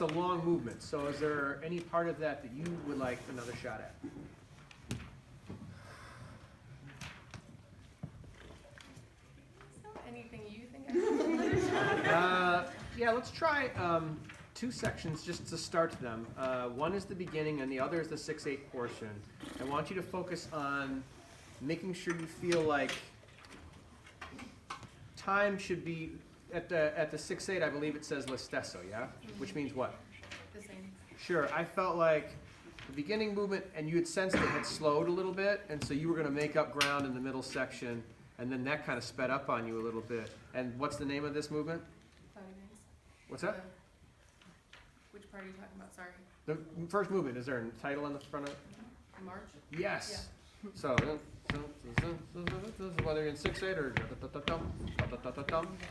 that's a long movement. So is there any part of that that you would like another shot at? Anything you think I can Yeah, let's try 2 sections just to start them. One is the beginning and the other is the 6/8 portion. I want you to focus on making sure you feel like time should be, at the 6/8 I believe it says lo stesso, yeah? Which means what? the same? Sure, I felt like the beginning movement, and you had sensed it had slowed a little bit, and so you were going to make up ground in the middle section, and then that kind of sped up on you a little bit. And what's the name of this movement? Cloudy Nights. What's that? Which part are you talking about? Sorry. The first movement, is there a title on the front of it? March? Yes. So, whether you're in 6/8 or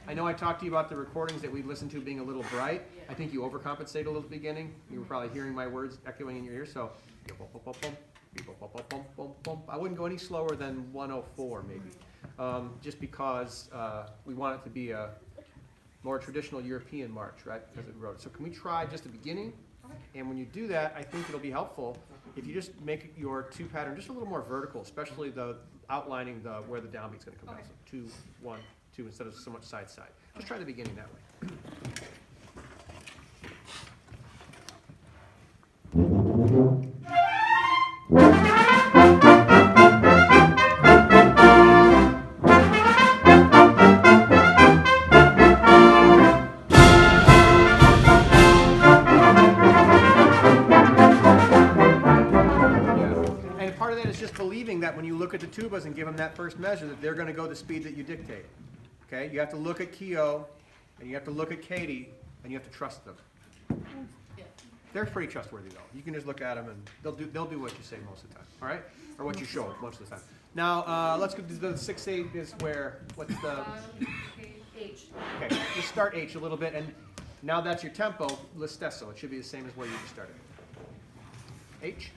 I know I talked to you about the recordings that we listened to being a little bright. I think you overcompensate a little at the beginning. You were probably hearing my words echoing in your ears. So, I wouldn't go any slower than 104 maybe, just because we want it to be a more traditional European march, right? Because it wrote it. So can we try just the beginning? And when you do that, I think it'll be helpful if you just make your 2 pattern just a little more vertical, especially the outlining where the downbeat's going to come down. So 2, 1, 2 instead of so much side side. Just try the beginning that way. Believing that when you look at the tubas and give them that first measure that they're going to go the speed that you dictate. Okay, you have to look at Keo and you have to look at Katie and you have to trust them. Yeah. They're pretty trustworthy though. You can just look at them and they'll do what you say most of the time. All right, or what you show them most of the time. Now let's go to the 6/8 is where what's the H. Okay, just start H a little bit and now that's your tempo. Lo stesso. It should be the same as where you just started. H.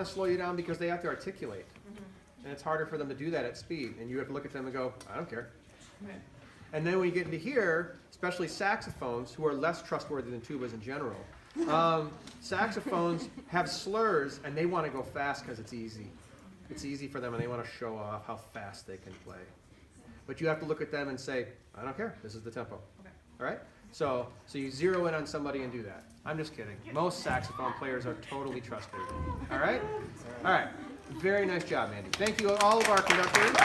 Slow you down because they have to articulate, and it's harder for them to do that at speed, and you have to look at them and go, I don't care. Okay. And then when you get into here, especially saxophones, who are less trustworthy than tubas in general, saxophones have slurs and they want to go fast because it's easy. It's easy for them and they want to show off how fast they can play. But you have to look at them and say, I don't care, this is the tempo. Okay. All right? So you zero in on somebody and do that. I'm just kidding. Most saxophone players are totally trustworthy. All right? All right. Very nice job, Mandy. Thank you, all of our conductors.